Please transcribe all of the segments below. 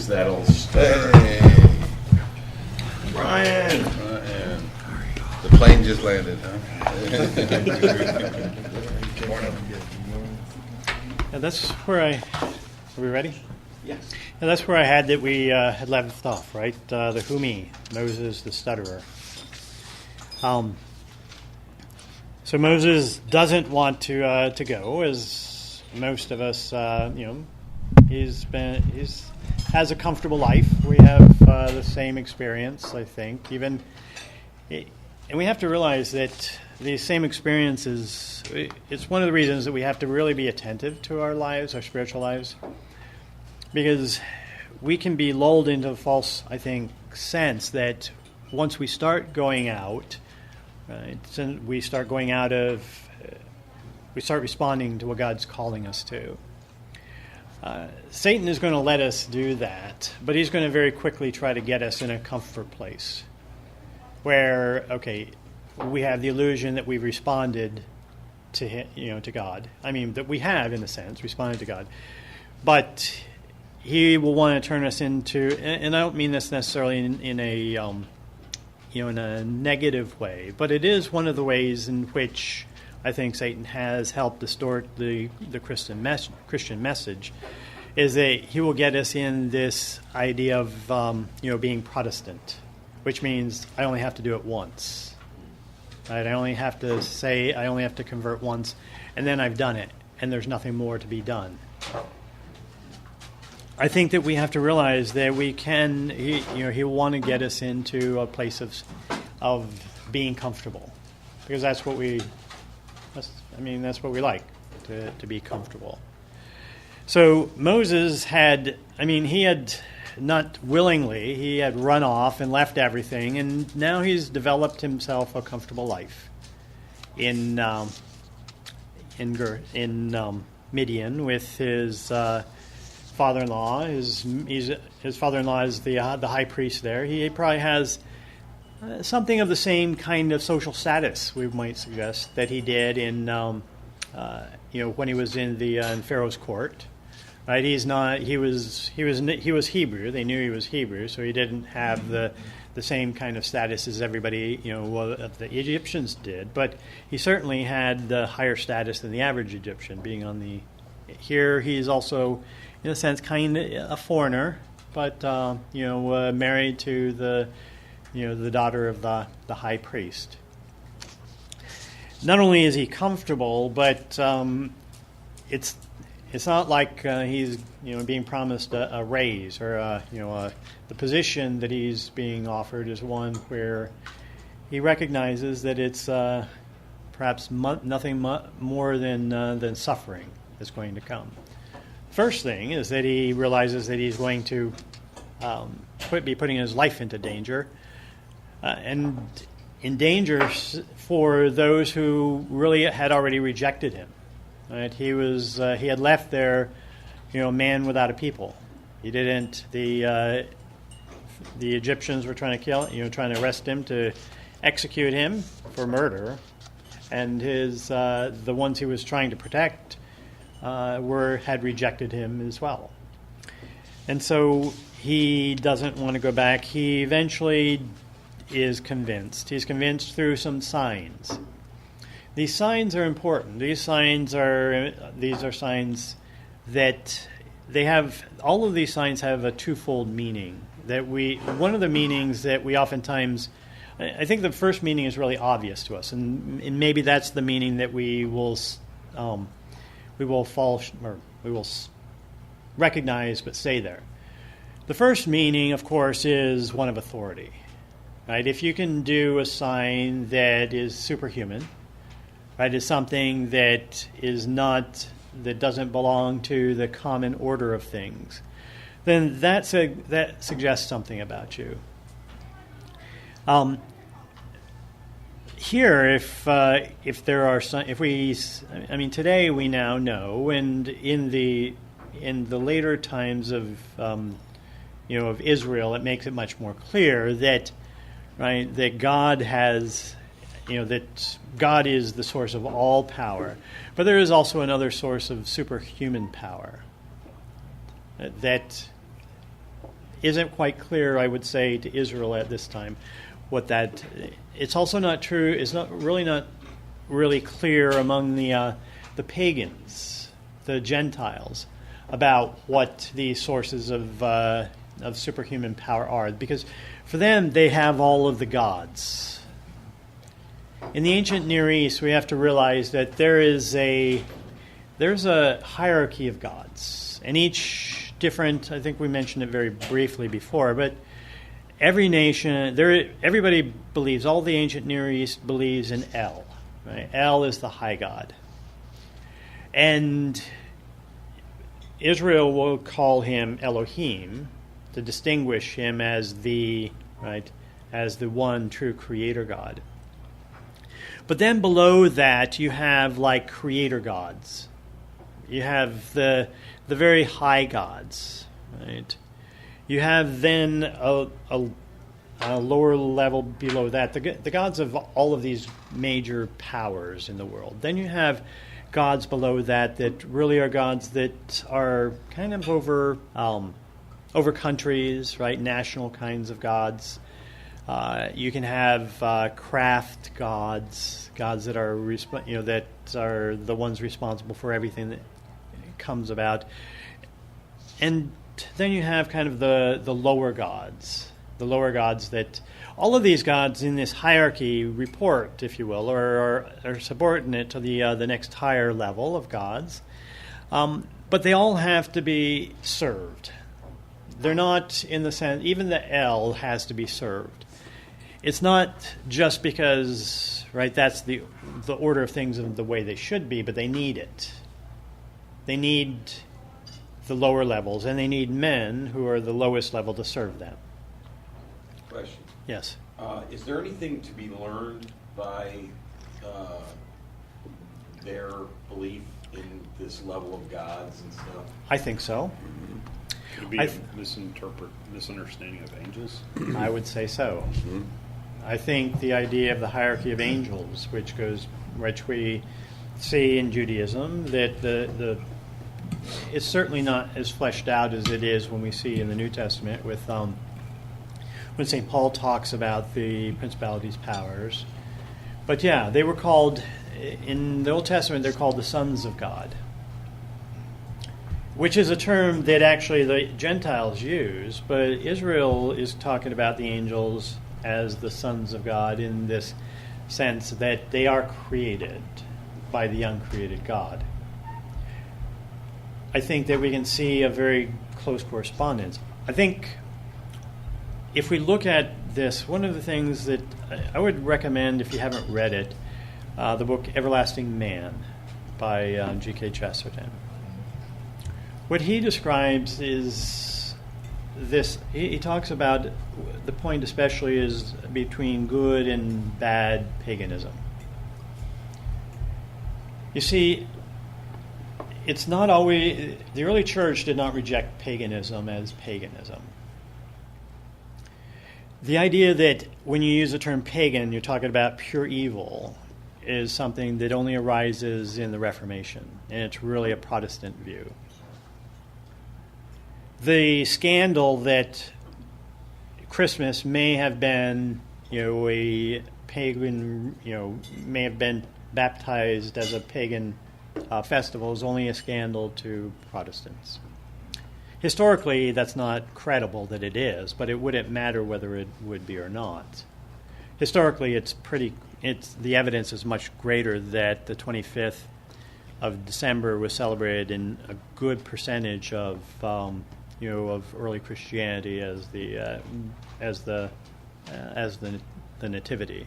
is that old stuff. Hey, Brian. the plane just landed, huh? That's where are we ready? Yes. And that's where I had that we had left off, right? The Humi, Moses the stutterer. So Moses doesn't want to go, as most of us, he's has a comfortable life. We have the same experience, I think. And we have to realize that these same experiences, it's one of the reasons that we have to really be attentive to our lives, our spiritual lives, because we can be lulled into a false, I think, sense that once we start going out, right, we start responding to what God's calling us to. Satan is going to let us do that, but he's going to very quickly try to get us in a comfort place where, okay, we have the illusion that we've responded to him, to God. I mean, that we have, in a sense, responded to God. But he will want to turn us into, and I don't mean this necessarily in a negative way, but it is one of the ways in which I think Satan has helped distort the Christian message, is that he will get us in this idea of being Protestant, which means I only have to do it once. Right? I only have to convert once, and then I've done it, and there's nothing more to be done. I think that we have to realize that we can. He will want to get us into a place of being comfortable, because that's what we like, to be comfortable. So Moses had not willingly, he had run off and left everything, and now he's developed himself a comfortable life in Midian with his father-in-law. His father-in-law is the high priest there. He probably has something of the same kind of social status, we might suggest, that he did in when he was in Pharaoh's court. Right? He was Hebrew. They knew he was Hebrew, so he didn't have the same kind of status as everybody the Egyptians did. But he certainly had the higher status than the average Egyptian, being on the. Here he's also, in a sense, kind of a foreigner, but married to the daughter of the high priest. Not only is he comfortable, but it's not like he's being promised a raise or the position that he's being offered is one where he recognizes that it's perhaps nothing more than suffering that's going to come. First thing is that he realizes that he's going to be putting his life into danger, and in danger for those who really had already rejected him. Right? He had left there, a man without a people. He didn't. The Egyptians were trying to arrest him to execute him for murder, and the ones he was trying to protect had rejected him as well. And so he doesn't want to go back. He eventually is convinced. He's convinced through some signs. These signs are important. These are signs that they have. All of these signs have a twofold meaning. One of the meanings that we oftentimes, I think the first meaning is really obvious to us, and maybe that's the meaning that we will recognize but say there. The first meaning, of course, is one of authority. Right? If you can do a sign that is superhuman, right, is something that doesn't belong to the common order of things, then that suggests something about you. Here, if there are some, today we now know, and in the later times of Israel, it makes it much more clear that God has. That God is the source of all power. But there is also another source of superhuman power that isn't quite clear, I would say, to Israel at this time. It's also not true. It's not really clear among the pagans, the Gentiles, about what the sources of superhuman power are, because for them they have all of the gods. In the ancient Near East, we have to realize that there's a hierarchy of gods, and each different. I think we mentioned it very briefly before, but every nation, everybody believes. All the ancient Near East believes in El. Right? El is the high god, and Israel will call him Elohim to distinguish him as the one true creator God. But then below that, you have like creator gods. You have the very high gods, right? You have then a lower level below that, the gods of all of these major powers in the world. Then you have gods below that really are gods that are kind of over countries, right? National kinds of gods. You can have craft gods that are that are the ones responsible for everything that comes about, and then you have kind of the lower gods. The lower gods that all of these gods in this hierarchy report, if you will, or are subordinate to the next higher level of gods, but they all have to be served. They're not in the sense, even the El has to be served. It's not just because, right, that's the order of things and the way they should be, but they need it. They need the lower levels, and they need men who are the lowest level to serve them. Question. Yes. Is there anything to be learned by their belief in this level of gods and stuff? I think so. Could it be a misunderstanding of angels? I would say so. Mm-hmm. I think the idea of the hierarchy of angels, which we see in Judaism, that it's certainly not as fleshed out as it is when we see in the New Testament with when St. Paul talks about the principalities, powers. But yeah, they were called, in the Old Testament, they're called the sons of God, which is a term that actually the Gentiles use, but Israel is talking about the angels as the sons of God in this sense that they are created by the uncreated God. I think that we can see a very close correspondence. I think if we look at this, one of the things that I would recommend, if you haven't read it, the book Everlasting Man by G.K. Chesterton. What he describes is this. He talks about the point especially is between good and bad paganism. You see, it's not always, the early church did not reject paganism as paganism. The idea that when you use the term pagan, you're talking about pure evil is something that only arises in the Reformation, and it's really a Protestant view. The scandal that Christmas may have been, a pagan, may have been baptized as a pagan festival is only a scandal to Protestants. Historically, that's not credible that it is, but it wouldn't matter whether it would be or not. Historically, the evidence is much greater that the 25th of December was celebrated in a good percentage of early Christianity as the nativity.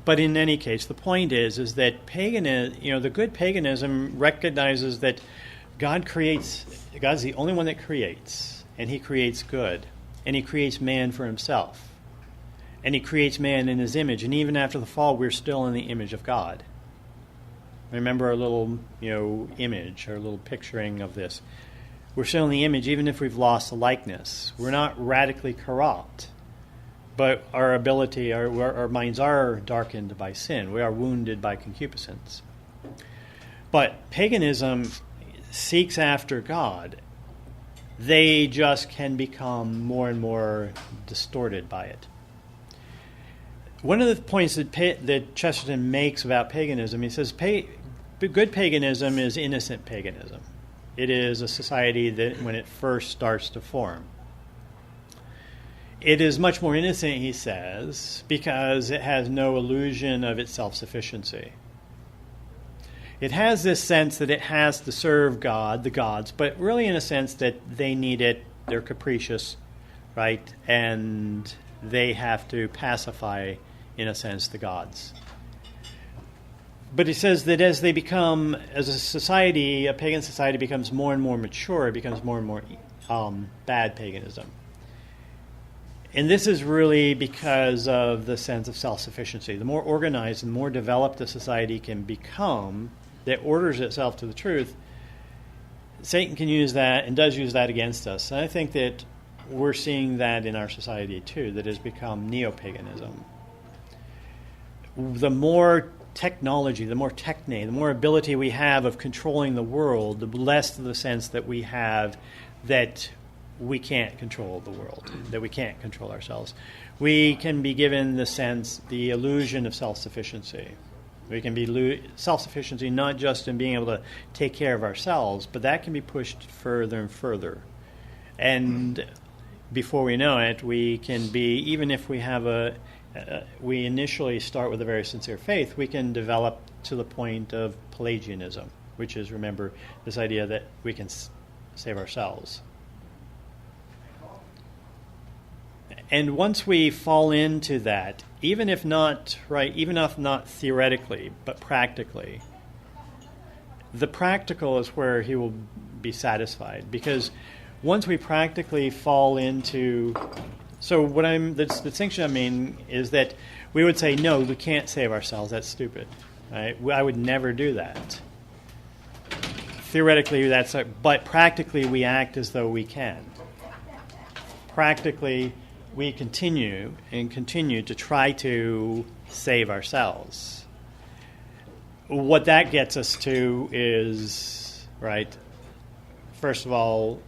But in any case, the point is that the good paganism recognizes that God's the only one that creates, and He creates good, and He creates man for Himself, and He creates man in His image, and even after the fall, we're still in the image of God. Remember our little, image, our little picturing of this. We're still in the image, even if we've lost the likeness. We're not radically corrupt, but our ability, our minds are darkened by sin. We are wounded by concupiscence. But paganism seeks after God they just can become more and more distorted by it. One of the points that Chesterton makes about paganism, he says, good paganism is innocent paganism. It is a society that, when it first starts to form, it is much more innocent, he says, because it has no illusion of its self-sufficiency. It has this sense that it has to serve God, the gods, but really in a sense that they need it, they're capricious, right? And they have to pacify, in a sense, the gods. But he says that as a society, a pagan society becomes more and more mature, it becomes more and more bad paganism. And this is really because of the sense of self-sufficiency. The more organized and more developed a society can become that orders itself to the truth, Satan can use that and does use that against us. And I think that we're seeing that in our society too, that has become neo-paganism. The more technology, the more techne, the more ability we have of controlling the world, the less of the sense that we have that we can't control the world, that we can't control ourselves. We can be given the sense, the illusion of self-sufficiency. We can be self-sufficiency not just in being able to take care of ourselves, but that can be pushed further and further. And before we know it, we can be, even if we have we initially start with a very sincere faith, we can develop to the point of Pelagianism, which is, remember, this idea that we can save ourselves. And once we fall into that, even if not theoretically, but practically, the practical is where he will be satisfied. Because once we practically fall into... So the distinction I mean is that we would say, no, we can't save ourselves. That's stupid. Right? I would never do that. Theoretically, but practically we act as though we can. Practically, we continue to try to save ourselves. What that gets us to is, right, first of all,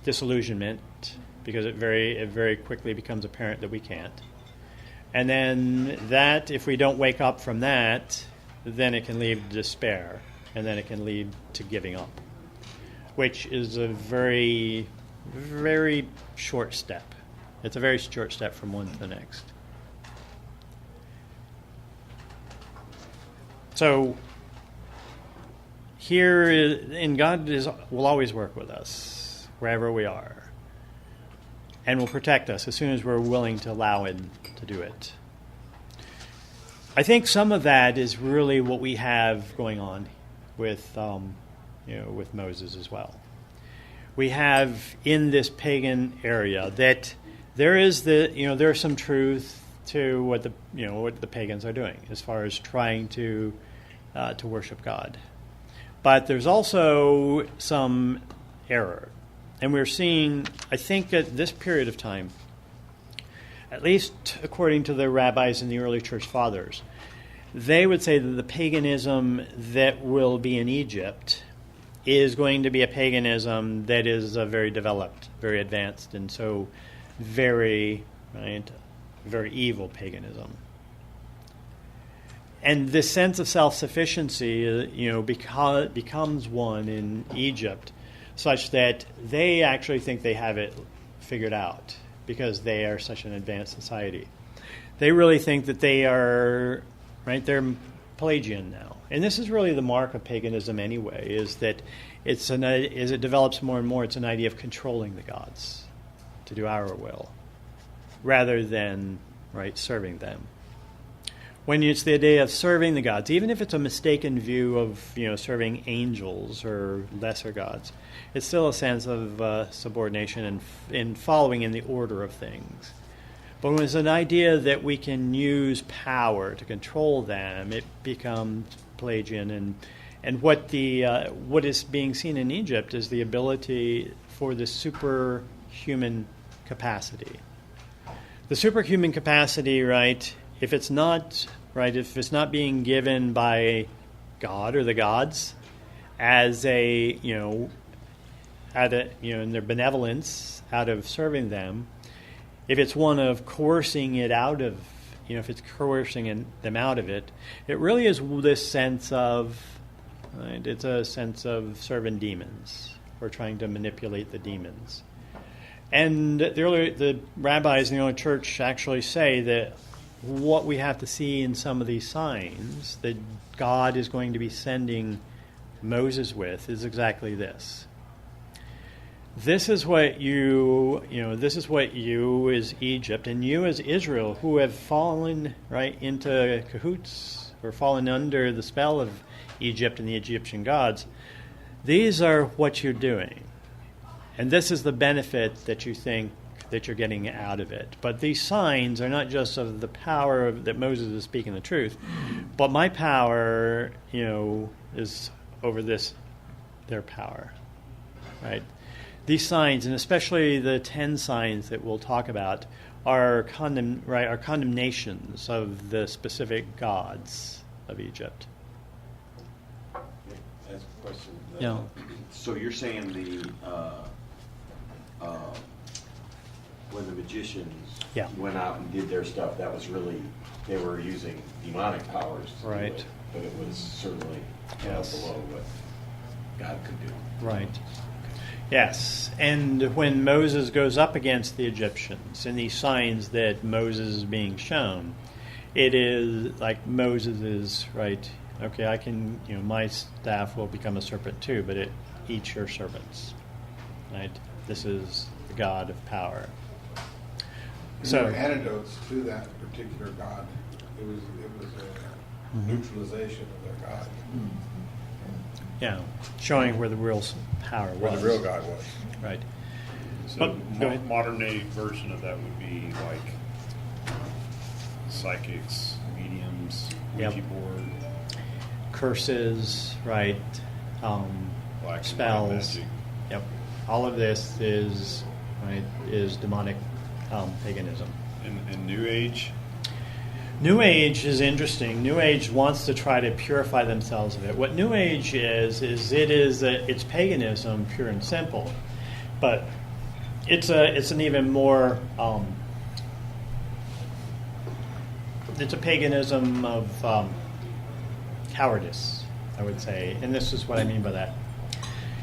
disillusionment, because it very quickly becomes apparent that we can't. And then that, if we don't wake up from that, then it can lead to despair, and then it can lead to giving up, which is a very, very short step. It's a very short step from one to the next. So God will always work with us wherever we are, and will protect us as soon as we're willing to allow Him to do it. I think some of that is really what we have going on with Moses as well. We have in this pagan area that there's some truth to what the pagans are doing as far as trying to worship God, but there's also some error, and we're seeing, I think, at this period of time, at least according to the rabbis and the early church fathers, they would say that the paganism that will be in Egypt is going to be a paganism that is very developed, very advanced, and so very evil paganism. And this sense of self-sufficiency, becomes one in Egypt, such that they actually think they have it figured out because they are such an advanced society. They really think that they are, they're Pelagian now. And this is really the mark of paganism anyway, is that as it develops more and more, it's an idea of controlling the gods to do our will, rather than serving them. When it's the idea of serving the gods, even if it's a mistaken view of serving angels or lesser gods, it's still a sense of subordination and in following in the order of things. But when it's an idea that we can use power to control them, it becomes Pelagian. And what is being seen in Egypt is the ability for the superhuman capacity. The superhuman capacity, if it's not being given by God or the gods as a out of, in their benevolence, out of serving them, if it's one of coercing it out of, if it's coercing them out of it, it really is this sense of, right, it's a sense of serving demons or trying to manipulate the demons. And the rabbis in the early church actually say that what we have to see in some of these signs that God is going to be sending Moses with is exactly this. This is what this is what you as Egypt and you as Israel, who have fallen right into cahoots or fallen under the spell of Egypt and the Egyptian gods, these are what you're doing. And this is the benefit that you think that you're getting out of it. But these signs are not just of the power that Moses is speaking the truth, but my power, is over their power, right? These signs, and especially the 10 signs that we'll talk about, are condemnations of the specific gods of Egypt. Ask a question. Yeah. So you're saying when the magicians went out and did their stuff, that was really, they were using demonic powers to do it, but it was certainly below what God could do. Right. Yes, and when Moses goes up against the Egyptians in these signs that Moses is being shown, it is like Moses is, right, okay, I can, my staff will become a serpent too, but it eats your servants, right? This is the God of power. There were antidotes to that particular God. It was a neutralization of their God. Yeah, showing where the real power was. Where the real God was. Right. So go ahead. modern day version of that would be like psychics, mediums, Ouija board, Curses, right? black and white Spells. magic. Yep. All of this is demonic paganism. And New Age. New Age is interesting. New Age wants to try to purify themselves of it. What New Age it's paganism, pure and simple, but it's an even more it's a paganism of cowardice, I would say, and this is what I mean by that.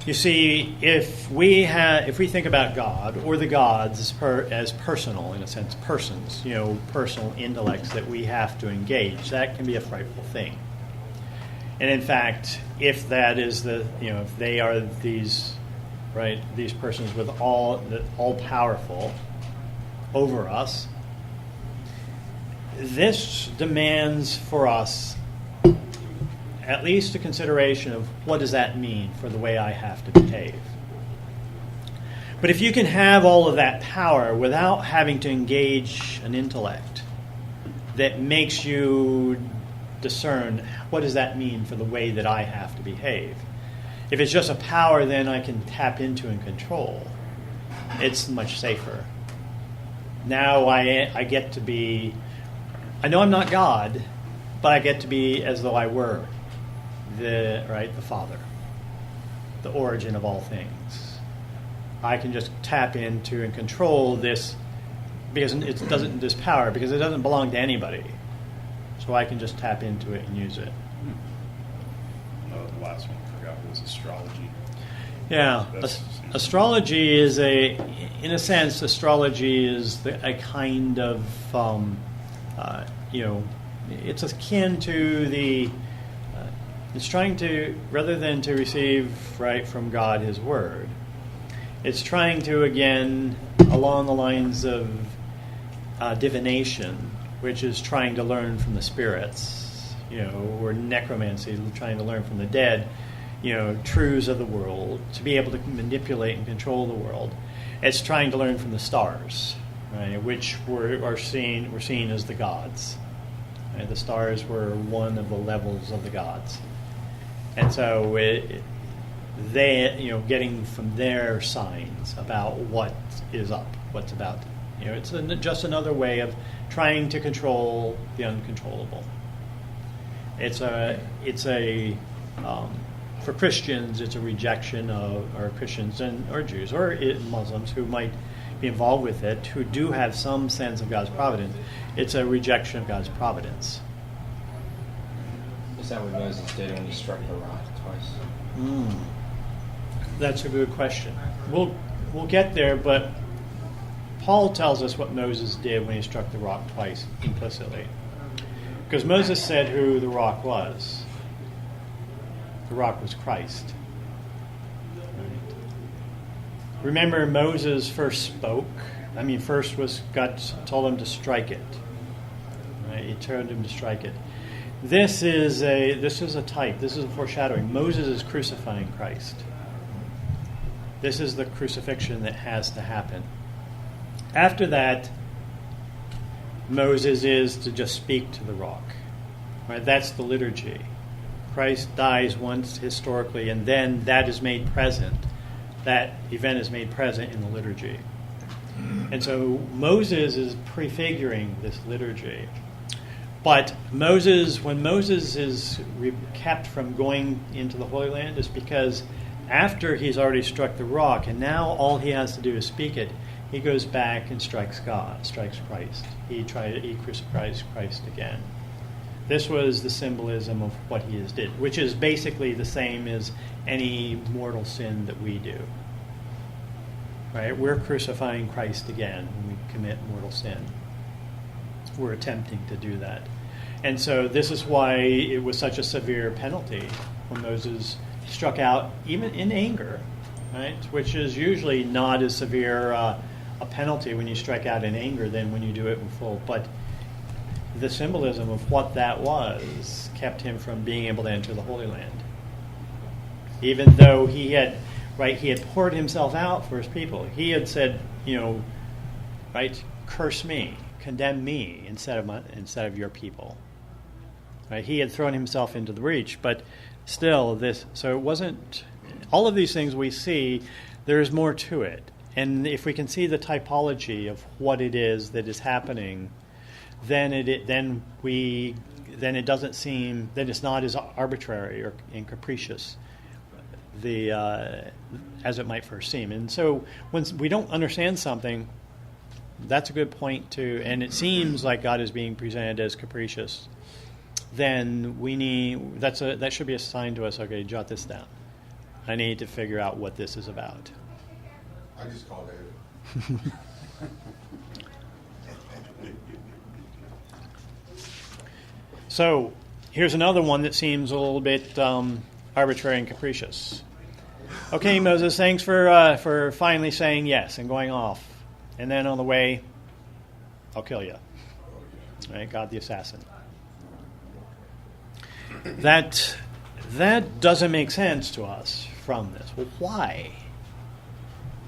You see, if we think about God or the gods as personal, in a sense, persons, personal intellects that we have to engage, that can be a frightful thing. And in fact, if that is if they are these persons with all powerful over us, this demands for us at least a consideration of what does that mean for the way I have to behave. But if you can have all of that power without having to engage an intellect that makes you discern what does that mean for the way that I have to behave, if it's just a power then I can tap into and control, it's much safer. Now I get to be, I know I'm not God, but I get to be as though I were the Father, the origin of all things. I can just tap into and control this because this power because it doesn't belong to anybody. So I can just tap into it and use it. The last one I forgot was astrology. Yeah, astrology is in a sense, astrology is a kind of it's akin to the. It's trying to, rather than to receive from God His Word, it's trying to, again, along the lines of divination, which is trying to learn from the spirits, or necromancy, trying to learn from the dead, truths of the world, to be able to manipulate and control the world. It's trying to learn from the stars, right, which were seen as the gods. Right? The stars were one of the levels of the gods. And so getting from their signs about what is up, what's about. It's just another way of trying to control the uncontrollable. It's a for Christians, it's a rejection of, or Christians or Jews or Muslims who might be involved with it, who do have some sense of God's providence. It's a rejection of God's providence. Is that what Moses did when he struck the rock twice? That's a good question. We'll get there, but Paul tells us what Moses did when he struck the rock twice implicitly. Because Moses said who the rock was. The rock was Christ. Right. Remember, Moses first spoke. First was God told him to strike it. Right? He told him to strike it. This is a type. This is a foreshadowing. Moses is crucifying Christ. This is the crucifixion that has to happen. After that, Moses is to just speak to the rock. Right? That's the liturgy. Christ dies once historically, and then that is made present. That event is made present in the liturgy. And so Moses is prefiguring this liturgy. But when Moses is kept from going into the Holy Land, is because after he's already struck the rock, and now all he has to do is speak it, he goes back and strikes Christ. He crucifies Christ again. This was the symbolism of what he did, which is basically the same as any mortal sin that we do. Right? We're crucifying Christ again when we commit mortal sin. We're attempting to do that. And so this is why it was such a severe penalty when Moses struck out, even in anger, right? Which is usually not as severe a penalty when you strike out in anger than when you do it in full. But the symbolism of what that was kept him from being able to enter the Holy Land. Even though he had poured himself out for his people. He had said, curse me, condemn me instead of your people. Right? He had thrown himself into the breach, but still so it wasn't all of these things we see. There's more to it, and if we can see the typology of what it is that is happening, then it doesn't seem that it's not as arbitrary and capricious as it might first seem. And so when we don't understand something, that's a good point too, and it seems like God is being presented as capricious, then that should be a sign to us, okay, jot this down. I need to figure out what this is about. I just called it. So here's another one that seems a little bit arbitrary and capricious. Okay, Moses, thanks for finally saying yes and going off. And then on the way, I'll kill you. Right, God the assassin. That doesn't make sense to us from this. Well, why?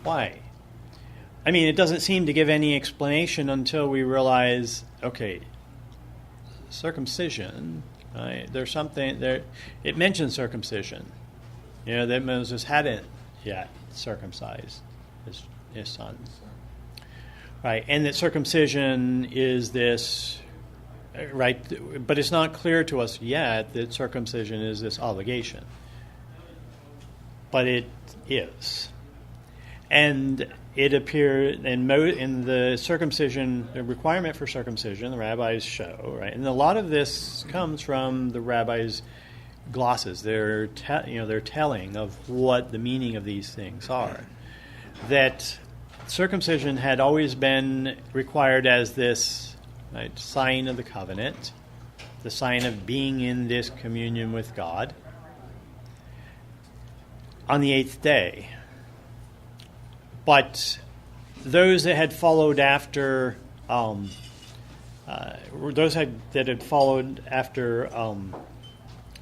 Why? It doesn't seem to give any explanation until we realize, okay, circumcision, right? There's something there. It mentions circumcision. That Moses hadn't yet circumcised his sons. Right, and that circumcision is this, right? But it's not clear to us yet that circumcision is this obligation. But it is. And it appeared in the circumcision, the requirement for circumcision, the rabbis show, right? And a lot of this comes from the rabbis' glosses. They're telling of what the meaning of these things are. That circumcision had always been required as this sign of the covenant, the sign of being in this communion with God on the 8th day. But those that had followed after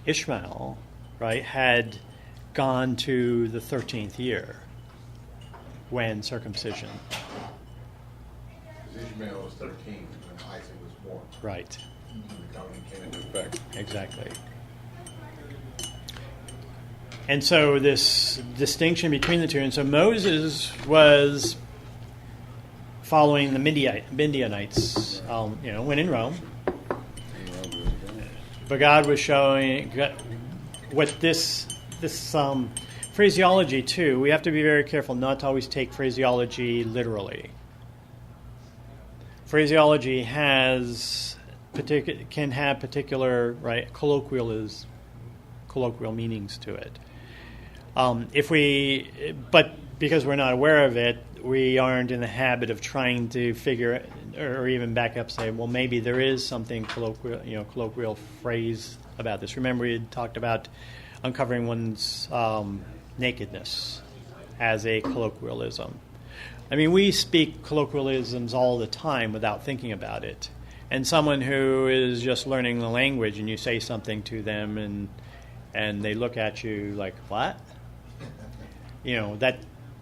Ishmael, right, had gone to the 13th year when circumcision. Because Ishmael was 13 when Isaac was born. Right. And the covenant came into effect. Exactly. And so this distinction between the two, and so Moses was following the Midianites, when in Rome. But God was showing what this this phraseology too. We have to be very careful not to always take phraseology literally. Phraseology can have particular colloquial meanings to it. But because we're not aware of it, we aren't in the habit of trying to figure or even back up, say, well, maybe there is something colloquial phrase about this. Remember, we had talked about uncovering one's nakedness as a colloquialism. I mean, we speak colloquialisms all the time without thinking about it. And someone who is just learning the language, and you say something to them, and they look at you like, what? That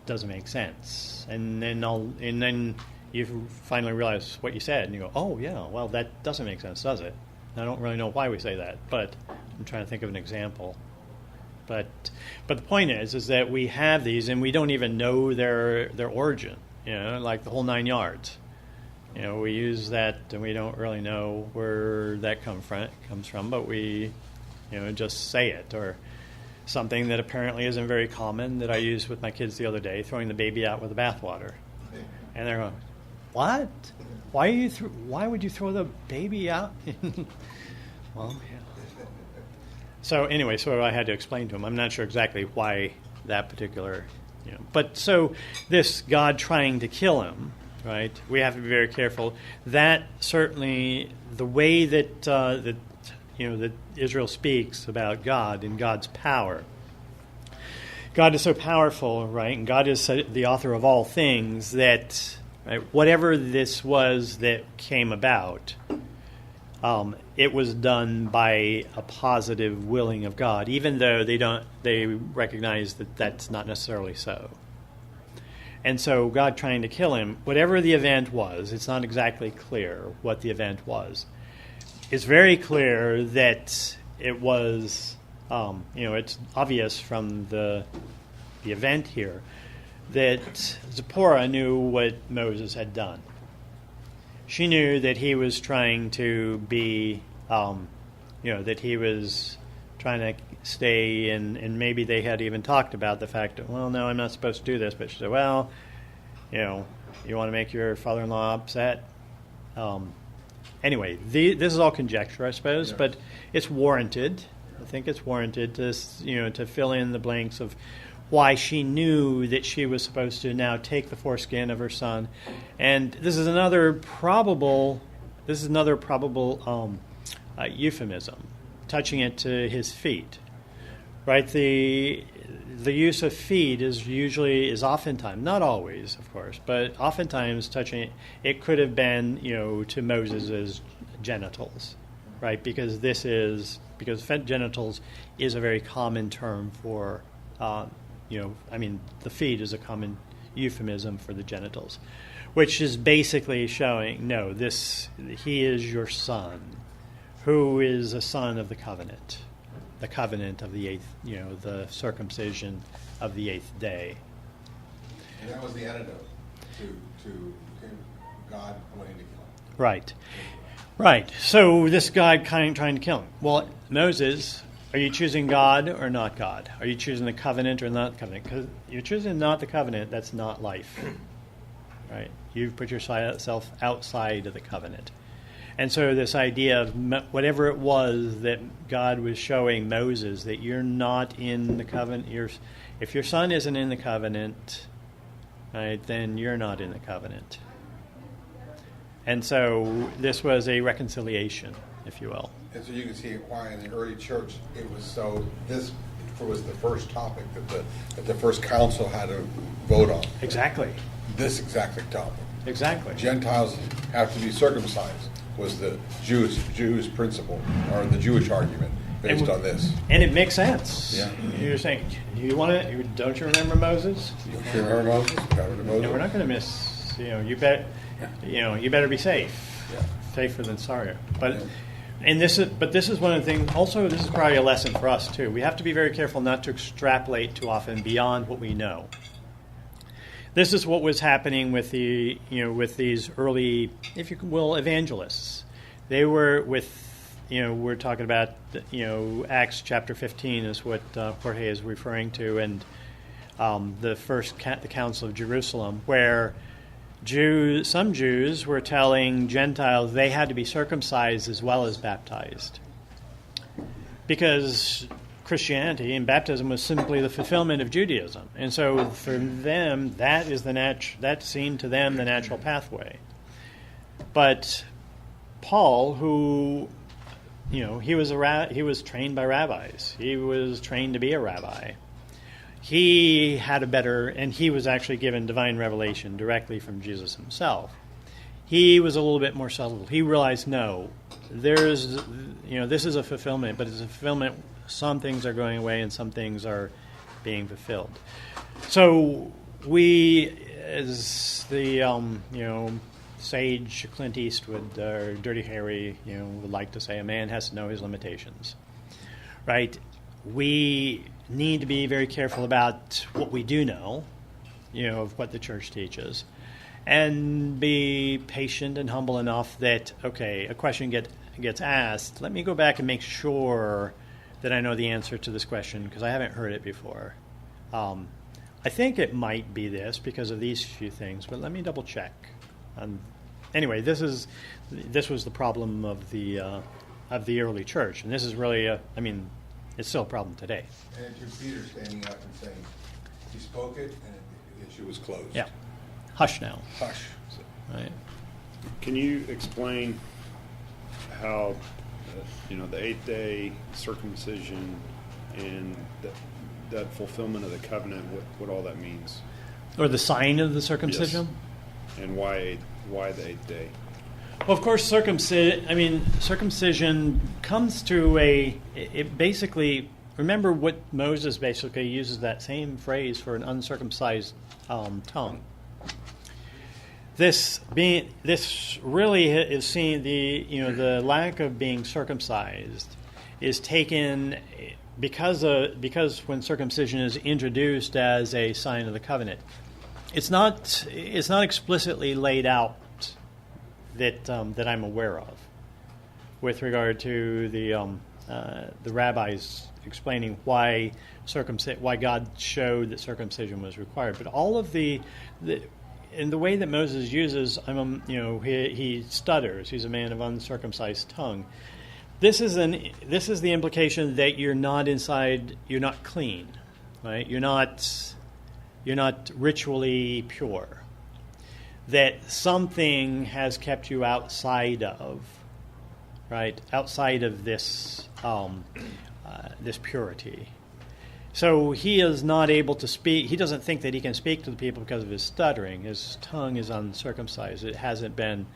doesn't make sense. And then you finally realize what you said, and you go, oh yeah, well, that doesn't make sense, does it? I don't really know why we say that, but I'm trying to think of an example. But the point is that we have these, and we don't even know their origin. Like the whole 9 yards. We use that, and we don't really know where that comes from, but we, just say it. Or something that apparently isn't very common that I used with my kids the other day, throwing the baby out with the bathwater. And they're going, what? Why would you throw the baby out? Well, yeah. So anyway, so I had to explain to him. I'm not sure exactly why that particular, But so this God trying to kill him, right? We have to be very careful. That certainly, the way that that Israel speaks about God and God's power. God is so powerful, right? And God is the author of all things that, right, whatever this was that came about, it was done by a positive willing of God, even though they recognize that that's not necessarily so. And so God trying to kill him, whatever the event was, it's not exactly clear what the event was. It's very clear that it was, it's obvious from the event here that Zipporah knew what Moses had done. She knew that he was trying to be, that he was trying to stay, and maybe they had even talked about the fact that, well, no, I'm not supposed to do this. But she said, well, you want to make your father-in-law upset? Anyway, this is all conjecture, I suppose, yeah. But it's warranted. I think it's warranted to fill in the blanks of why she knew that she was supposed to now take the foreskin of her son. And this is another probable euphemism, touching it to his feet. Right? The use of feet is oftentimes, not always, of course, but oftentimes touching it. It could have been, to Moses' genitals, right? Because genitals is a very common term for, the feet is a common euphemism for the genitals, which is basically showing, no, he is your son, who is a son of the covenant of the eighth, the circumcision of the eighth day. And that was the antidote to God wanting to kill him. Right. So this God trying to kill him. Well, Moses, are you choosing God or not God? Are you choosing the covenant or not the covenant? Because you're choosing not the covenant, that's not life. Right? You've put yourself outside of the covenant. And so this idea of whatever it was that God was showing Moses, that you're not in the covenant, if your son isn't in the covenant, right, then you're not in the covenant. And so this was a reconciliation, if you will. And so you can see why in the early church it was so, this was the first topic that the first council had to vote on. Exactly. This exact topic. Exactly. Gentiles have to be circumcised was the Jewish principle, or the Jewish argument based on this. And it makes sense. Yeah. You're saying, don't you remember Moses? You remember Moses? And we're not going to miss, you better be safe. Yeah. Safer than sorrier. But this is one of the things, also this is probably a lesson for us too. We have to be very careful not to extrapolate too often beyond what we know. This is what was happening with with these early, if you will, evangelists. They were with we're talking about, Acts chapter 15 is what Jorge is referring to, and the Council of Jerusalem, where some Jews were telling Gentiles they had to be circumcised as well as baptized, because Christianity and baptism was simply the fulfillment of Judaism, and so for them that seemed to them the natural pathway. But Paul, who he was trained by rabbis, he was trained to be a rabbi. He had and he was actually given divine revelation directly from Jesus himself. He was a little bit more subtle. He realized, no, this is a fulfillment, but it's a fulfillment. Some things are going away and some things are being fulfilled. So we, as the, sage Clint Eastwood or Dirty Harry, would like to say, a man has to know his limitations, right? We need to be very careful about what we do know, of what the church teaches, and be patient and humble enough that, okay, a question gets asked, let me go back and make sure that I know the answer to this question because I haven't heard it before. I think it might be this because of these few things, but let me double check. Anyway, this was the problem of the early church, and this is really it's still a problem today. And to Peter standing up and saying, he spoke it, and the issue was closed. Yeah. Hush now. Hush. Right. Can you explain how, the 8-day circumcision and that fulfillment of the covenant, what all that means? Or the sign of the circumcision? Yes. And why the 8th day? Well, of course, circumcision comes to it basically, remember what Moses basically uses that same phrase for an uncircumcised tongue. This really is seen, the lack of being circumcised is taken because when circumcision is introduced as a sign of the covenant, it's not explicitly laid out that I'm aware of, with regard to the rabbis explaining why God showed that circumcision was required. But all of in the way that Moses uses, he stutters. He's a man of uncircumcised tongue. This is the implication that you're not clean, right? You're not ritually pure. That something has kept you outside of this this purity. So he is not able to speak. He doesn't think that he can speak to the people because of his stuttering. His tongue is uncircumcised. It hasn't been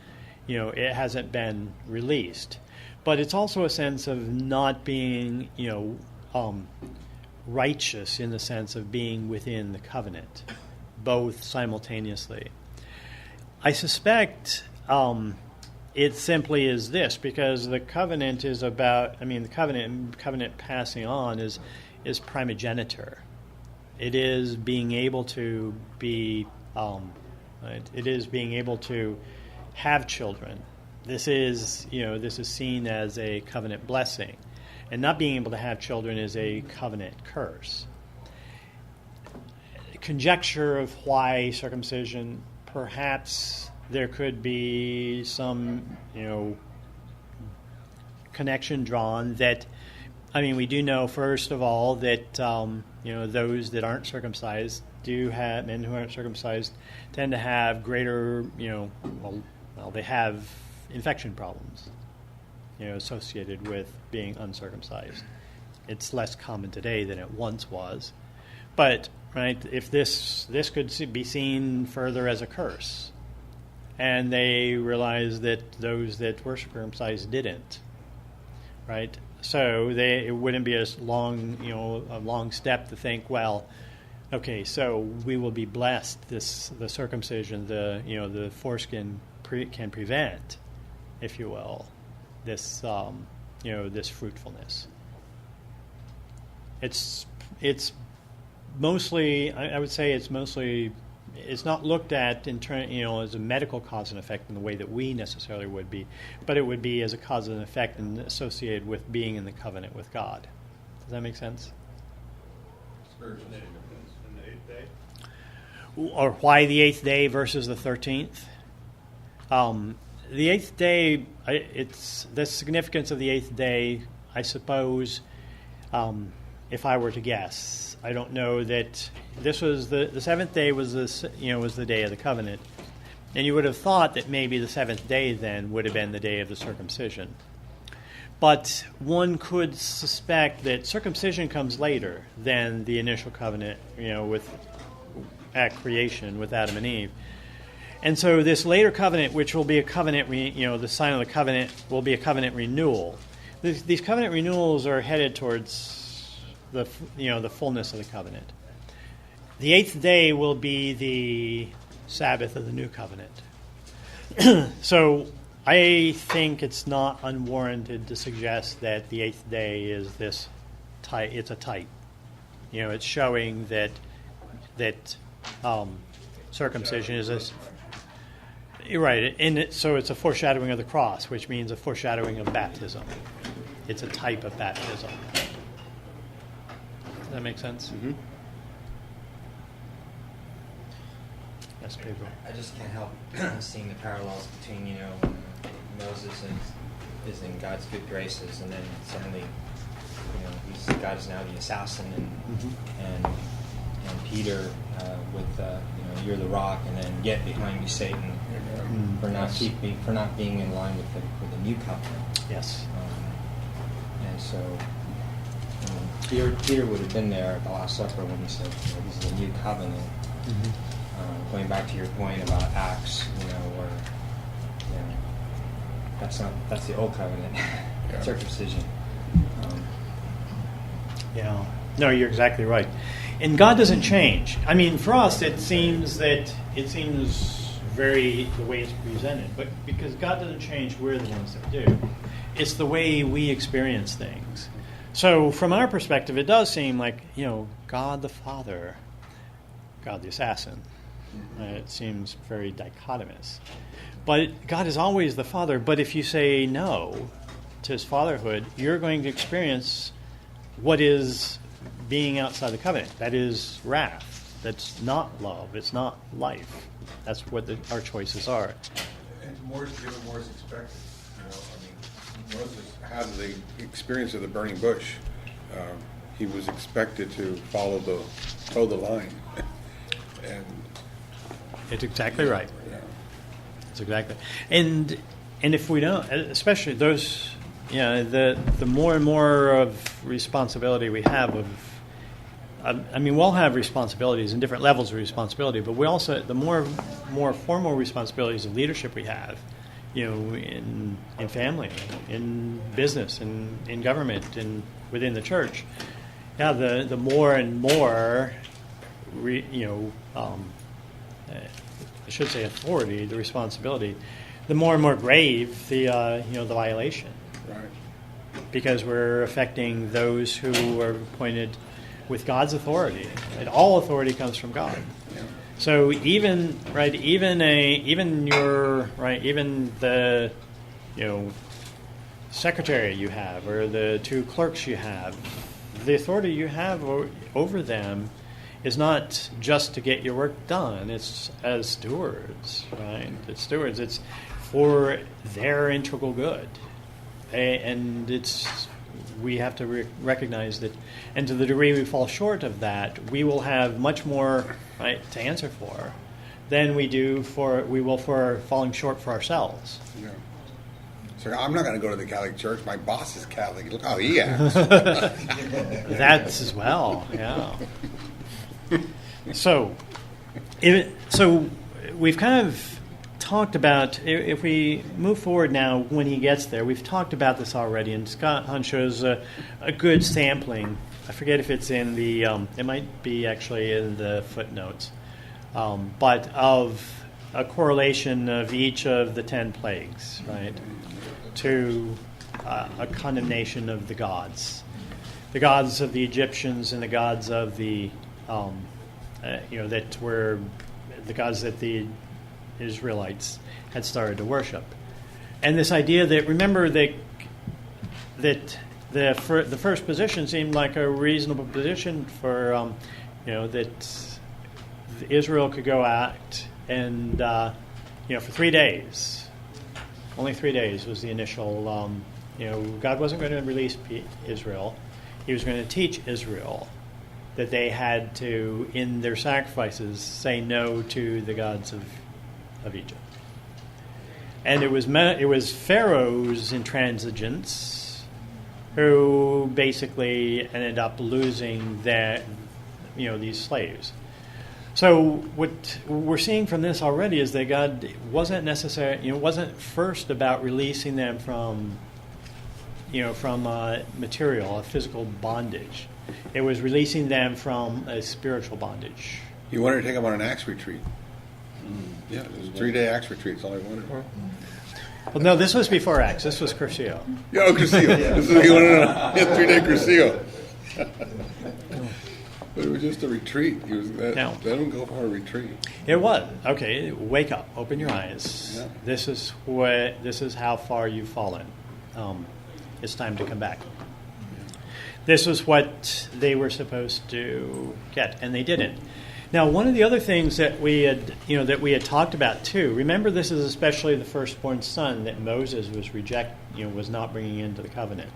released. But it's also a sense of not being, righteous in the sense of being within the covenant, both simultaneously. I suspect it simply is this, because the covenant is about, the covenant passing on is primogeniture. It is being able to be, it is being able to have children. This is seen as a covenant blessing, and not being able to have children is a covenant curse. Conjecture of why circumcision, perhaps there could be some, connection drawn that, we do know, first of all, that, those that aren't circumcised men who aren't circumcised tend to have greater, they have infection problems, associated with being uncircumcised. It's less common today than it once was. But, if this could be seen further as a curse, and they realized that those that were circumcised didn't, right? So it wouldn't be a long step to think, well, okay, so we will be blessed. The circumcision, the foreskin can prevent, if you will, this this fruitfulness. It's mostly, I would say, it's mostly it's not looked at as a medical cause and effect in the way that we necessarily would be, but it would be as a cause and effect and associated with being in the covenant with God. Does that make sense? Spiritual significance. And the eighth day? Or why the 8th day versus the 13th? The 8th day, it's the significance of the 8th day, I suppose, if I were to guess. I don't know that this was the 7th day was the day of the covenant. And you would have thought that maybe the 7th day then would have been the day of the circumcision. But one could suspect that circumcision comes later than the initial covenant, at creation with Adam and Eve. And so this later covenant, which will be a covenant, the sign of the covenant will be a covenant renewal. These covenant renewals are headed towards the fullness of the covenant. The 8th day will be the Sabbath of the new covenant. So I think it's not unwarranted to suggest that the 8th day is this type. It's a type. It's showing that circumcision is a. You're right, so it's a foreshadowing of the cross, which means a foreshadowing of baptism. It's a type of baptism. Does that make sense? Mm-hmm. Yes, Pedro. I just can't help seeing the parallels between, Moses is in God's good graces, and then suddenly, God is now the assassin, and Peter with you're the rock, and then get behind me, Satan, for not being in line with the new covenant. Yes. And so Peter would have been there at the Last Supper when he said, "This is a new covenant." Mm-hmm. Going back to your point about Acts, where that's the old covenant, circumcision. Yeah. No, you're exactly right. And God doesn't change. I mean, for us, it seems very the way it's presented, but because God doesn't change, we're the ones that do. It's the way we experience things. So from our perspective, it does seem like, God the Father, God the assassin. It seems very dichotomous. But God is always the Father. But if you say no to his fatherhood, you're going to experience what is being outside the covenant. That is wrath. That's not love. It's not life. That's what our choices are. And more is given, more is expected. Moses had the experience of the burning bush. He was expected to toe the line. And it's exactly right. Yeah. It's exactly. And if we don't, especially those, the more and more of responsibility we have we'll have responsibilities and different levels of responsibility, but we also, the more formal responsibilities of leadership we have, in family, in business, in government, and within the church, the more and more, I should say authority, the responsibility, the more and more grave the violation. Right. Because we're affecting those who are appointed with God's authority. And all authority comes from God. Yeah. So even the secretary you have, or the two clerks you have, the authority you have over them is not just to get your work done. It's as stewards, right? It's stewards. It's for their integral good, and we have to recognize that. And to the degree we fall short of that, we will have much more to answer for than we will for falling short for ourselves. Yeah. So I'm not going to go to the Catholic Church. My boss is Catholic. Look how he acts. That's as well. Yeah. So we've kind of talked about, if we move forward now when he gets there, we've talked about this already, and Scott Hahn shows a good sampling. I forget if it's in the, it might be actually in the footnotes, but of a correlation of each of the 10 plagues, right, to a condemnation of the gods of the Egyptians and the gods of the, that were the gods that the Israelites had started to worship. And this idea that, remember, that the first position seemed like a reasonable position for, that Israel could go out and, for 3 days. Only 3 days was the initial, God wasn't going to release Israel. He was going to teach Israel that they had to, in their sacrifices, say no to the gods of Egypt. And it was Pharaoh's intransigence who basically ended up losing these slaves. So what we're seeing from this already is that God wasn't wasn't first about releasing them from material, a physical bondage. It was releasing them from a spiritual bondage. He wanted to take them on an axe retreat. Yeah, it was a 3-day axe retreat. That's all he wanted. Well, no, this was before Acts. This was Curcio. Yeah, Curcio. This is, he wanted a 3-day Curcio. But it was just a retreat. Let him go for a retreat. It was. Okay, wake up. Open your eyes. Yeah. This is how far you've fallen. It's time to come back. This was what they were supposed to get, and they didn't. Now, one of the other things that we had talked about too. Remember, this is especially the firstborn son that Moses was not bringing into the covenant.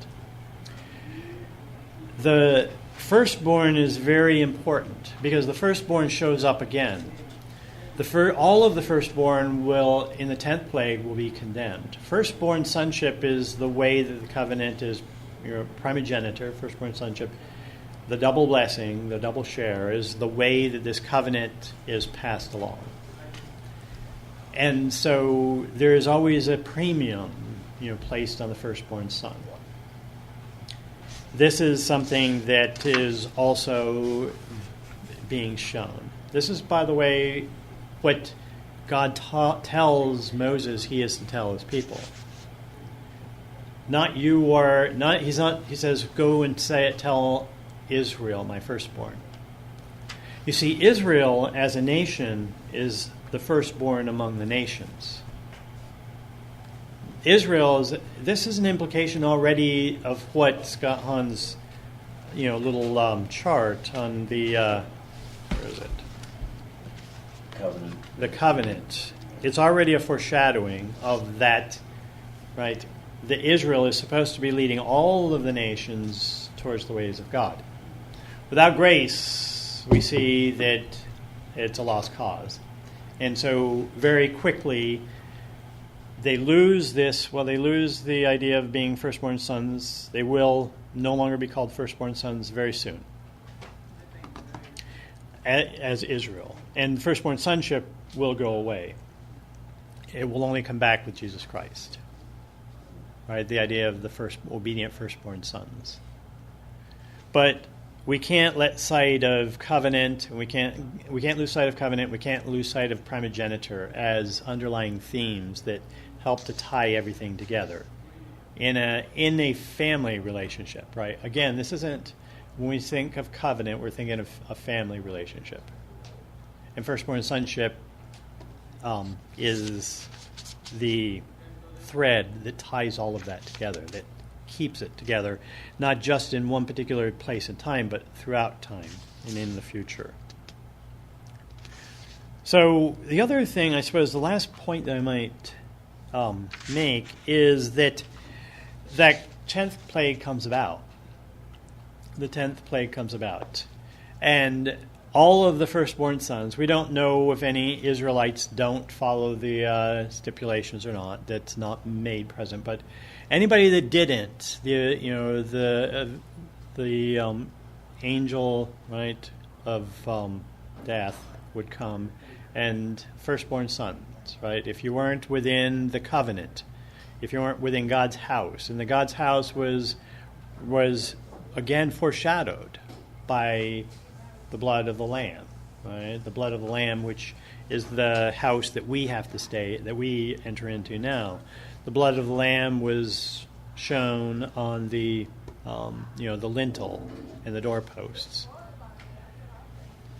The firstborn is very important because the firstborn shows up again. All of the firstborn will, in the 10th plague, will be condemned. Firstborn sonship is the way that the covenant is. Primogeniture, firstborn sonship, the double blessing, the double share, is the way that this covenant is passed along. And so there is always a premium, placed on the firstborn son. This is something that is also being shown. This is, by the way, what God tells Moses he is to tell his people. He says, go and tell Israel, my firstborn. You see, Israel as a nation is the firstborn among the nations. This is an implication already of what Scott Hahn's, little chart on the, where is it? Covenant. The covenant. It's already a foreshadowing of that, right? That Israel is supposed to be leading all of the nations towards the ways of God. Without grace, we see that it's a lost cause. And so very quickly, they lose this. Well, they lose the idea of being firstborn sons. They will no longer be called firstborn sons very soon as Israel. And firstborn sonship will go away. It will only come back with Jesus Christ. Right, the idea of the obedient firstborn sons. But we can't let sight of covenant, and we can't lose sight of covenant. We can't lose sight of primogeniture as underlying themes that help to tie everything together in a family relationship. Right. Again, this isn't when we think of covenant, we're thinking of a family relationship, and firstborn sonship is the thread that ties all of that together, that keeps it together, not just in one particular place and time, but throughout time and in the future. So the other thing, I suppose, the last point that I might make is that 10th plague comes about. The 10th plague comes about. And all of the firstborn sons, we don't know if any Israelites don't follow the stipulations or not. That's not made present. But anybody that didn't, the angel, right, of death would come, and firstborn sons, right? If you weren't within the covenant, if you weren't within God's house, and the God's house was again foreshadowed by the blood of the Lamb, right? The blood of the Lamb, which is the house that we have to stay, that we enter into now. The blood of the Lamb was shown on the lintel and the doorposts.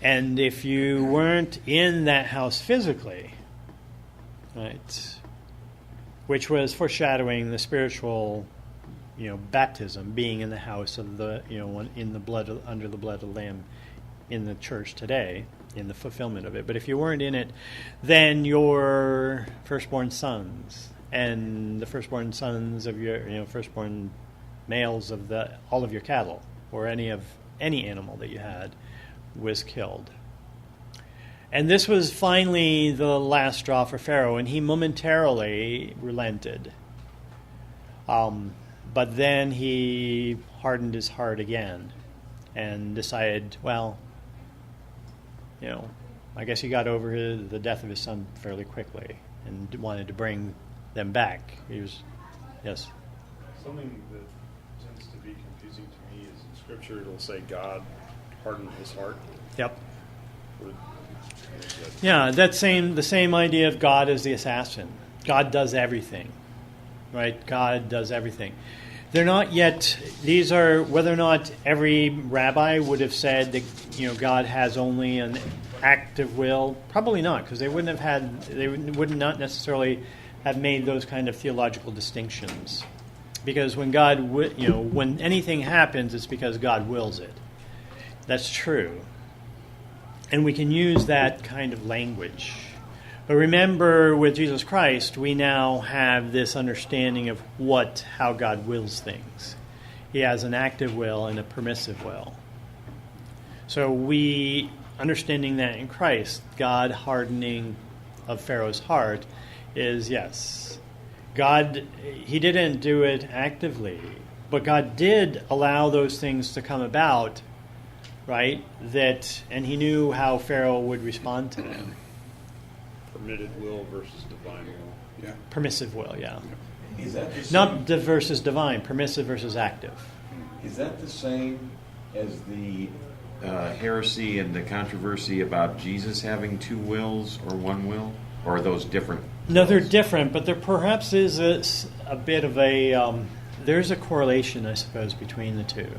And if you weren't in that house physically, right, which was foreshadowing the spiritual, baptism, being in the house of the, in the blood, under the blood of the Lamb in the church today, in the fulfillment of it. But if you weren't in it, then your firstborn sons and the firstborn sons of your, firstborn males of all of your cattle or any animal that you had was killed. And this was finally the last straw for Pharaoh, and he momentarily relented. But then he hardened his heart again and decided, well, I guess he got over the death of his son fairly quickly and wanted to bring them back. Yes? Something that tends to be confusing to me is in Scripture it'll say God hardened his heart. Yep. Yeah, the same idea of God as the assassin. God does everything, right? God does everything. They're not yet. These are whether or not every rabbi would have said that God has only an active will. Probably not, because they would not necessarily have made those kind of theological distinctions. Because when God, when anything happens, it's because God wills it. That's true. And we can use that kind of language. But remember, with Jesus Christ, we now have this understanding of how God wills things. He has an active will and a permissive will. So we, understanding that in Christ, God hardening of Pharaoh's heart is, yes, God, he didn't do it actively, but God did allow those things to come about, right? And he knew how Pharaoh would respond to them. Permitted will versus divine will. Yeah. Permissive will, yeah. Is that the same? Not versus divine, permissive versus active. Is that the same as the heresy and the controversy about Jesus having two wills or one will? Or are those different? No, they're different, but there perhaps is a bit of there's a correlation, I suppose, between the two.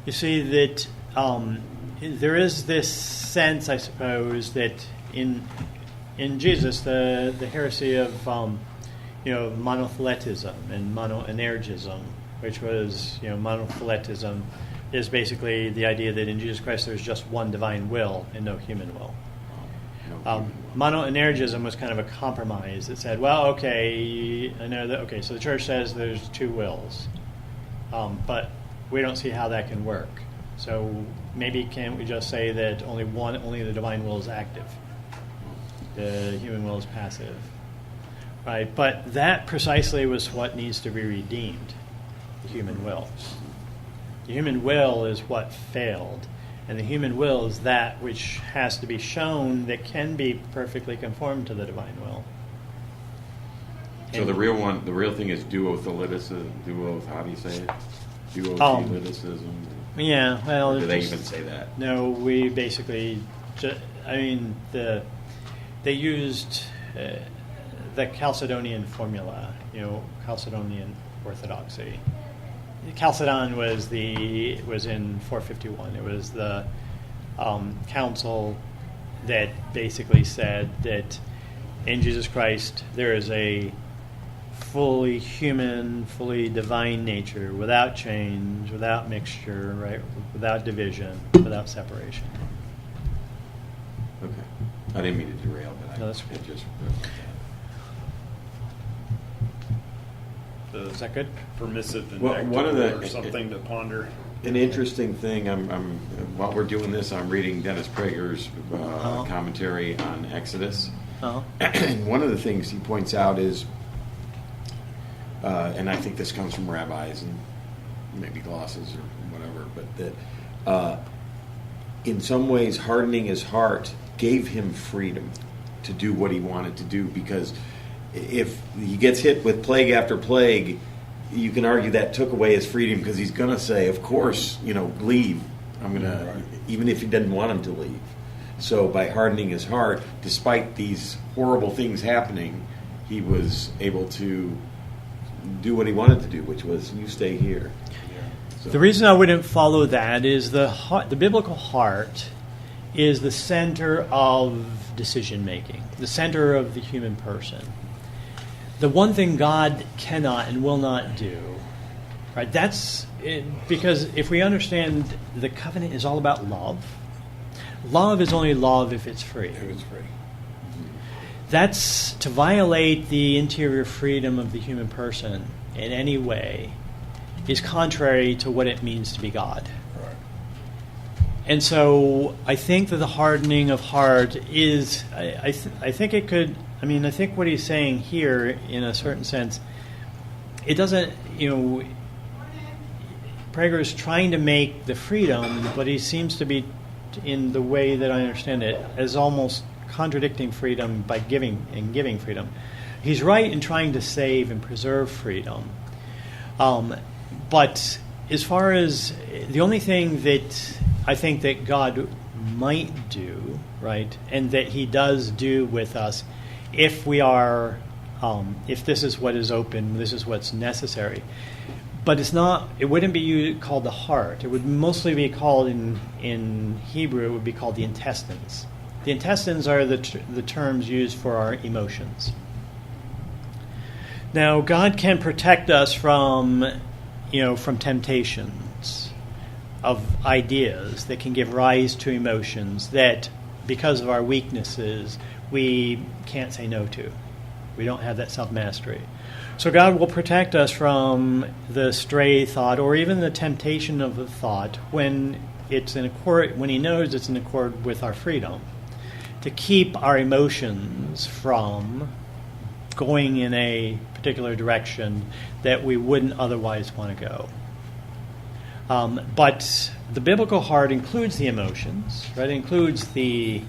You see that there is this sense, I suppose, that in Jesus, the heresy of monotheletism and monoenergism, which was monotheletism, is basically the idea that in Jesus Christ there's just one divine will and no human will. Monoenergism was kind of a compromise that said, well, okay, I know that. Okay, so the church says there's two wills, but we don't see how that can work. So maybe can't we just say that only the divine will is active? The human will is passive, right? But that precisely was what needs to be redeemed, the human will. The human will is what failed, and the human will is that which has to be shown that can be perfectly conformed to the divine will. So the real thing is duothelitism, how do you say it? Duothelitism? Yeah, well... Do they even say that? No, we basically... They used the Chalcedonian formula, Chalcedonian orthodoxy. Chalcedon was in 451. It was the council that basically said that in Jesus Christ there is a fully human, fully divine nature, without change, without mixture, right, without division, without separation. Okay. I didn't mean to derail, but No, that's it good. just... Is that good? Permissive and Well, active one of the- or something to ponder. An interesting thing, while we're doing this, I'm reading Dennis Prager's commentary on Exodus. Uh-huh. And one of the things he points out is, and I think this comes from rabbis and maybe glosses or whatever, but that in some ways hardening his heart gave him freedom to do what he wanted to do, because if he gets hit with plague after plague, you can argue that took away his freedom, because he's going to say, of course, leave. I'm going to, even if he didn't want him to leave. So by hardening his heart, despite these horrible things happening, he was able to do what he wanted to do, which was, you stay here. So. The reason I wouldn't follow that is the biblical heart is the center of decision making, the center of the human person. The one thing God cannot and will not do, right? That's it, because if we understand the covenant is all about love. Love is only love if it's free. If it's free. That's to violate the interior freedom of the human person in any way is contrary to what it means to be God. Right. And so I think that the hardening of heart is, I think it could, I think what he's saying here, in a certain sense, it doesn't, Prager is trying to make the freedom, but he seems to be, in the way that I understand it, as almost contradicting freedom by giving freedom. He's right in trying to save and preserve freedom. But as far as the only thing that I think that God might do, right, and that he does do with us, if we are, if this is what is open, this is what's necessary. But it's not. It wouldn't be called the heart. It would mostly be called in Hebrew. It would be called the intestines. The intestines are the terms used for our emotions. Now, God can protect us from temptations of ideas that can give rise to emotions that, because of our weaknesses, we can't say no to. We don't have that self-mastery. So God will protect us from the stray thought or even the temptation of a thought when it's in accord, when he knows it's in accord with our freedom, to keep our emotions from going in a particular direction that we wouldn't otherwise want to go. But the biblical heart includes the emotions, right? It includes the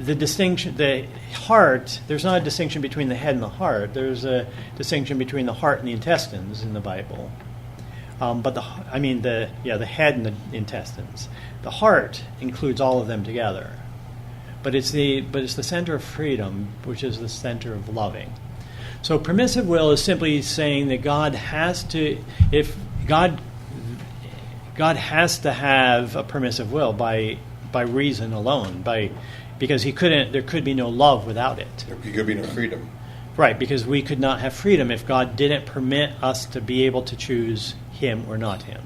the distinction, the heart. There's not a distinction between the head and the heart. There's a distinction between the heart and the intestines in the Bible. But the head and the intestines. The heart includes all of them together. But it's the center of freedom, which is the center of loving. So permissive will is simply saying that God has to have a permissive will by reason alone, because there could be no love without it. There could be no freedom. Right, because we could not have freedom if God didn't permit us to be able to choose him or not him.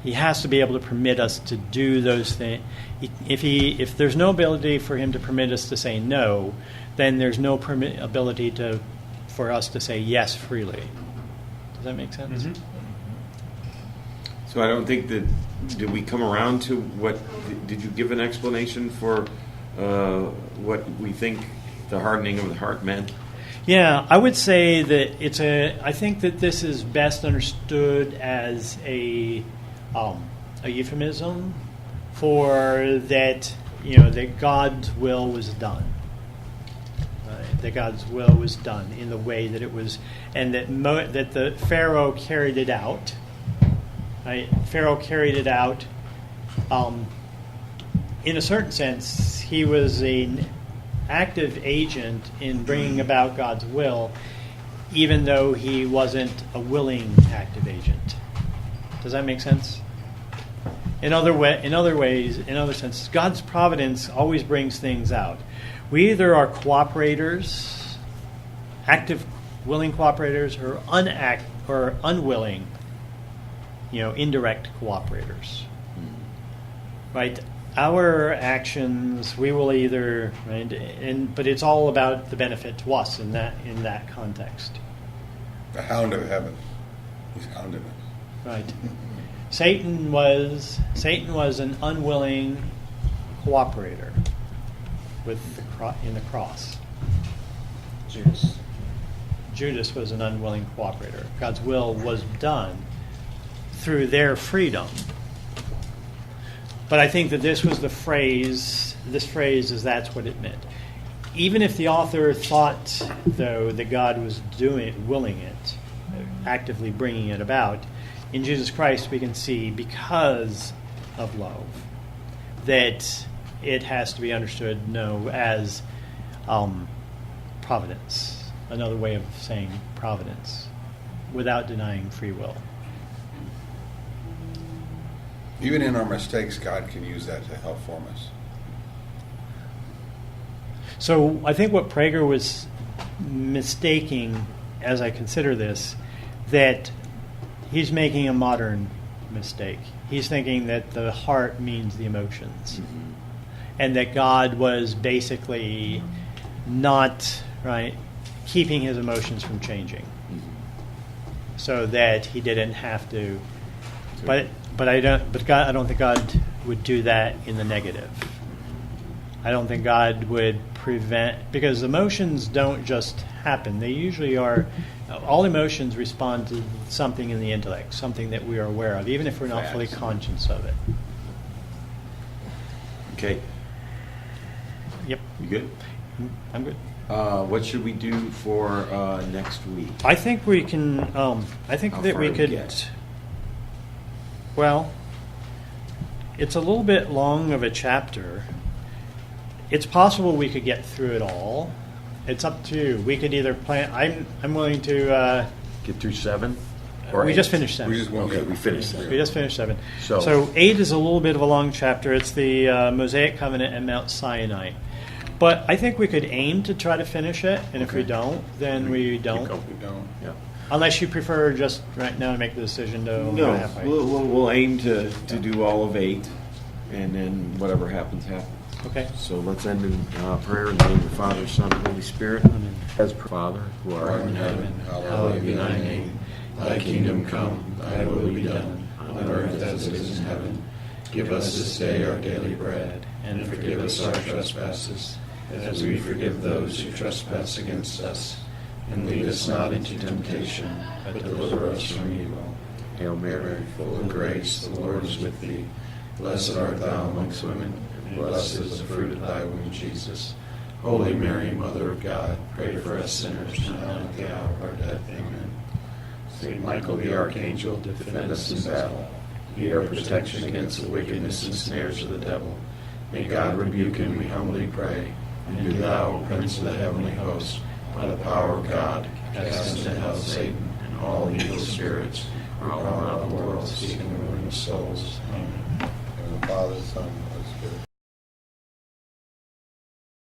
He has to be able to permit us to do those things. If there's no ability for him to permit us to say no, then there's no ability for us to say yes freely. Does that make sense? Mm-hmm. So I don't think that, did we come around to what, did you give an explanation for what we think the hardening of the heart meant? Yeah, I would say that I think that this is best understood as a euphemism for that, that God's will was done. That God's will was done in the way that it was, and that the Pharaoh carried it out. Right? Pharaoh carried it out. In a certain sense, he was an active agent in bringing about God's will, even though he wasn't a willing active agent. Does that make sense? In other senses, God's providence always brings things out. We either are cooperators, active, willing cooperators, or unwilling, indirect cooperators. Right? Our actions, we will either, right, but it's all about the benefit to us in that context. The hound of heaven. He's hounding us. Right. Satan was an unwilling cooperator in the cross. Judas was an unwilling cooperator. God's will was done through their freedom. But I think that this phrase is that's what it meant. Even if the author thought, though, that God was willing it, actively bringing it about, in Jesus Christ we can see, because of love, that it has to be understood, as providence. Another way of saying providence, without denying free will. Even in our mistakes, God can use that to help form us. So I think what Prager was mistaking, as I consider this, that he's making a modern mistake. He's thinking that the heart means the emotions, and that God was basically not keeping his emotions from changing, so that he didn't have to. But I don't think God would do that in the negative. I don't think God would prevent, because emotions don't just happen. They usually are. All emotions respond to something in the intellect, something that we are aware of, even if we're not fully conscious of it. Okay. Yep. You good? I'm good. What should we do for next week? I think we can. I think How that far we do we could. get? Well, it's a little bit long of a chapter. It's possible we could get through it all. It's up to you. We could either plan. I'm willing to. Get through 7? We just finished 7. We just won't Okay, get- we finished 7. We just finished 7. So- So 8 is a little bit of a long chapter. It's the Mosaic Covenant at Mount Sinai. But I think we could aim to try to finish it, and if we Okay. don't, then we don't. We don't. Yeah. Unless you prefer just right now to make the decision to No, halfway. we'll aim to do all of 8, and then whatever happens, happens. Okay. So let's end in prayer in the name of the Father, Son, and Holy Spirit. As Father, who art in heaven, Hallowed be thy name. Thy kingdom come, thy will be done, on earth as it is in heaven. Give us this day our daily bread, and forgive us our trespasses, as we forgive those who trespass against us. And lead us not into temptation, but deliver us from evil. Hail Mary, Full of grace, the Lord is with thee. Blessed art thou amongst women, and blessed is the fruit of thy womb, Jesus. Holy Mary, Mother of God, pray for us sinners, now and at the hour of our death. Amen. Saint Michael the Archangel, defend us in battle. Be our protection against the wickedness and snares of the devil. May God rebuke him, we humbly pray. And do thou, Prince of the heavenly host, by the power of God, cast into hell Satan and all evil spirits who are all around the world seeking the ruin of souls. Amen. And the Father, Son, and Holy Spirit.